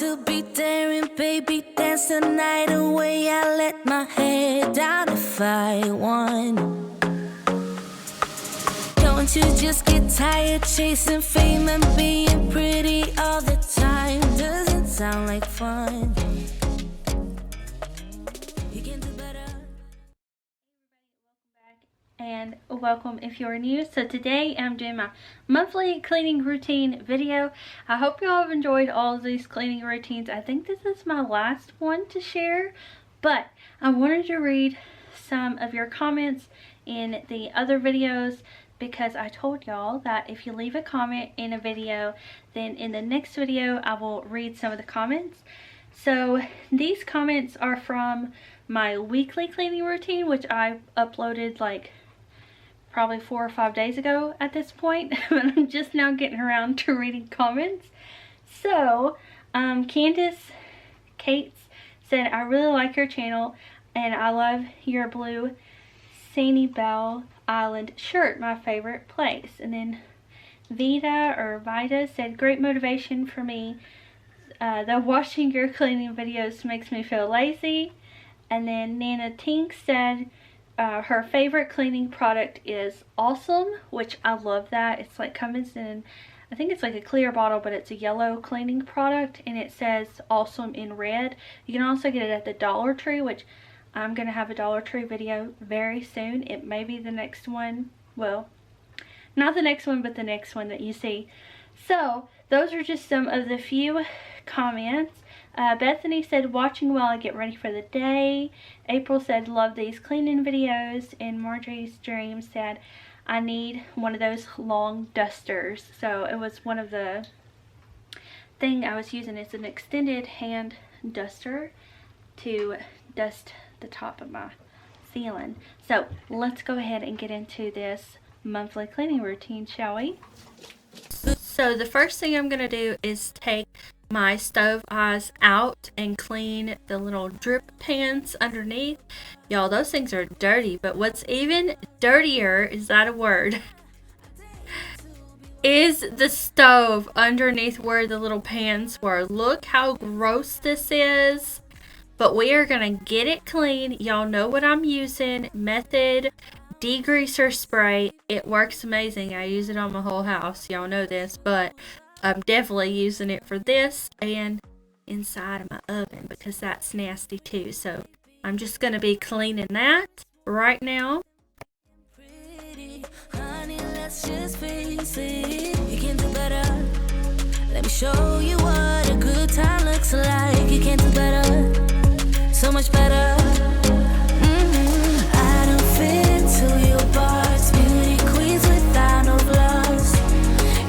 to be there and baby dance the night away. I let my head down if I won. Don't you just get tired chasing fame and being pretty all the time? Doesn't sound like fun. You can do better. And welcome if you're new. So today I'm doing my monthly cleaning routine video. I hope y'all have enjoyed all of these cleaning routines. I think this is my last one to share, but I wanted to read some of your comments in the other videos because I told y'all that if you leave a comment in a video, then in the next video I will read some of the comments. So these comments are from my weekly cleaning routine, which I uploaded like probably 4 or 5 days ago at this point, but I'm just now getting around to reading comments. So Candace Cates said, I really like your channel and I love your blue Sanibel Island shirt, my favorite place. And then Vida said, great motivation for me. The washing your cleaning videos makes me feel lazy. And then Nana Tink said her favorite cleaning product is Awesome, which I love that. It's like comes in, I think it's like a clear bottle, but it's a yellow cleaning product and it says Awesome in red. You can also get it at the Dollar Tree, which I'm going to have a Dollar Tree video very soon. It may be the next one. Well, not the next one, but the next one that you see. So those are just some of the few comments. Bethany said, watching while I get ready for the day. April said, love these cleaning videos. And Marjorie's Dream said, I need one of those long dusters. So it was one of the thing I was using. It's an extended hand duster to dust the top of my ceiling. So let's go ahead and get into this monthly cleaning routine, shall we? So the first thing I'm going to do is take my stove eyes out and clean the little drip pans underneath. Y'all, those things are dirty, but what's even dirtier, is that a word, is the stove underneath where the little pans were. Look how gross this is. But we are going to get it clean. Y'all know what I'm using. Method degreaser spray. It works amazing. I use it on my whole house. Y'all know this. But I'm definitely using it for this and inside of my oven because that's nasty too. So I'm just going to be cleaning that right now. Honey, let's just face it. You can do better. Let me show you what a good time looks like. You can do better. So much better. I don't fit into your box. Beauty queens without no gloves.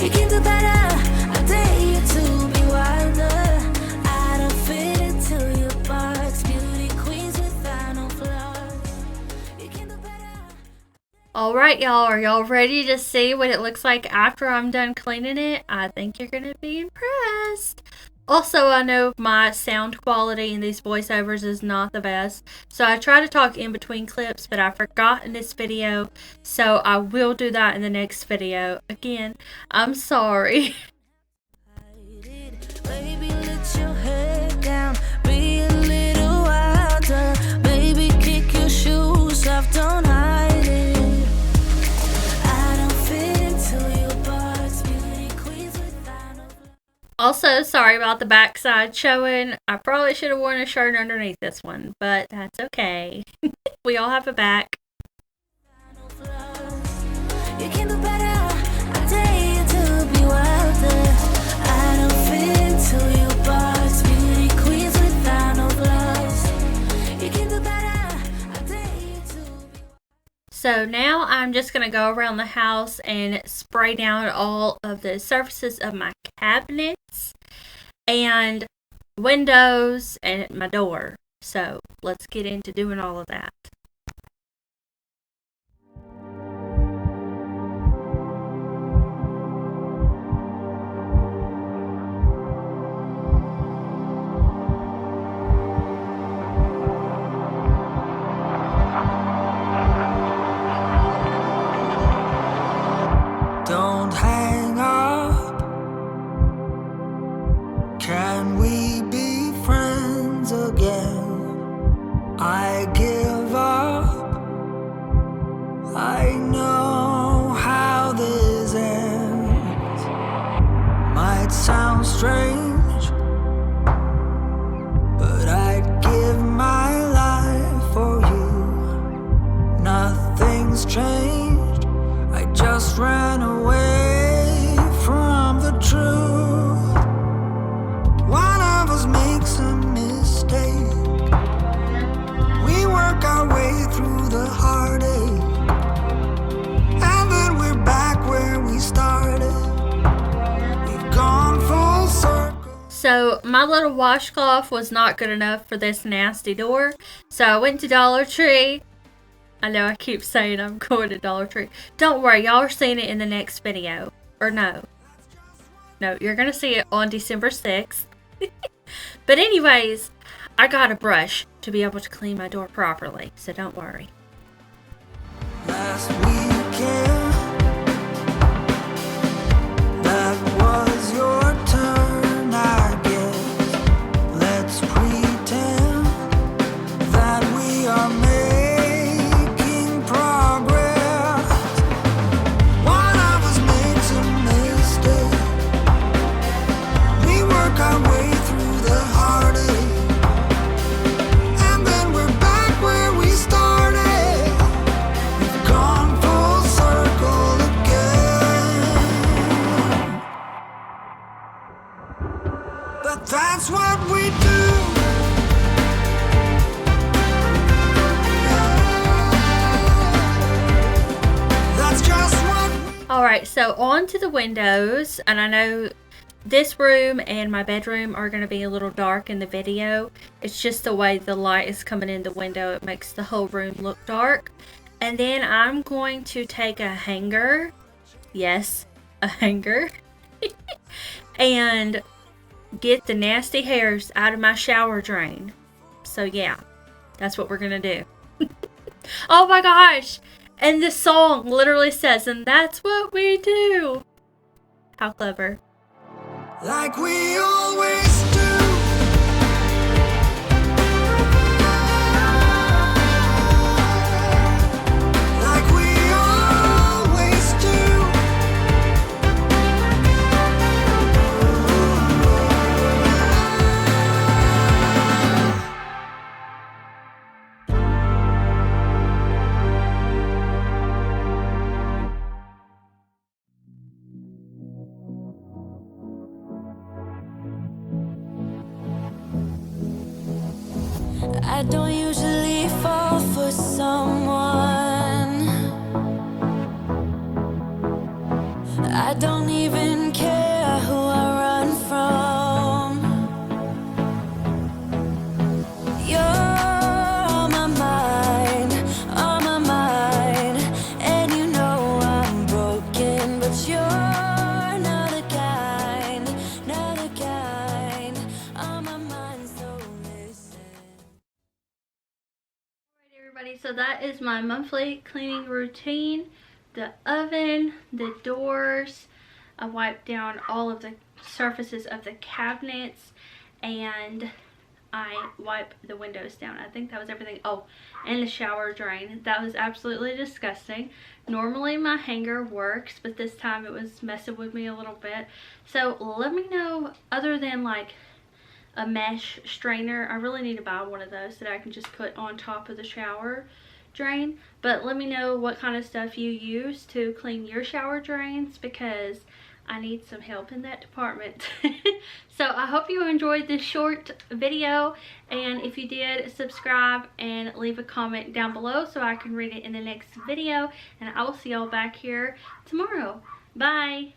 You can do better. I dare you to be wilder. I don't fit into your box. Beauty queens without no gloves. You can do better. Alright, y'all, are y'all ready to see what it looks like after I'm done cleaning it? I think you're going to be impressed. Also, I know my sound quality in these voiceovers is not the best, so I try to talk in between clips, but I forgot in this video, so I will do that in the next video. Again, I'm sorry. Baby, let your head down, be a little wilder. Baby, kick your shoes off, don't hide it. I don't fit into your box, beauty queens without no. Also, sorry about the backside showing. I probably should have worn a shirt underneath this one, but that's okay. We all have a back. You can do better. I dare you to be wilder. I don't fit into your box. Beauty queens without no gloves. You can do better. I dare you to be. So now I'm just going to go around the house and spray down all of the surfaces of my cabinets and windows and my door. So let's get into doing all of that. Don't hang up. Can we So my little washcloth was not good enough for this nasty door. So I went to Dollar Tree. I know I keep saying I'm going to Dollar Tree. Don't worry, y'all are seeing it in the next video. Or no. No, you're going to see it on December 6th. But anyways, I got a brush to be able to clean my door properly. So don't worry. Last weekend, that was your turn, I guess. Let's pretend that we are making progress. One of us makes a mistake. We work our way through the heartache, and then we're back where we started. Gone full circle again. But that's what we do. That's just what. Alright, so on to the windows. And I know this room and my bedroom are going to be a little dark in the video. It's just the way the light is coming in the window. It makes the whole room look dark. And then I'm going to take a hanger. Yes, a hanger. And get the nasty hairs out of my shower drain. So yeah, that's what we're going to do. Oh my gosh. And the song literally says, and that's what we do. How clever. Like we always do. Like we always do. I don't usually fall for someone. I don't even care who I run from. You're on my mind, and you know I'm broken, but you're not the kind on my mind, so listen. Alright everybody, so that is my monthly cleaning routine. The oven, the doors, I wiped down all of the surfaces of the cabinets, and I wipe the windows down. I think that was everything. Oh, and the shower drain. That was absolutely disgusting. Normally my hanger works, but this time it was messing with me a little bit. So let me know, other than like a mesh strainer, I really need to buy one of those that I can just put on top of the shower drain. But let me know what kind of stuff you use to clean your shower drains, because I need some help in that department. So I hope you enjoyed this short video, and if you did, subscribe and leave a comment down below so I can read it in the next video, and I will see y'all back here tomorrow. Bye.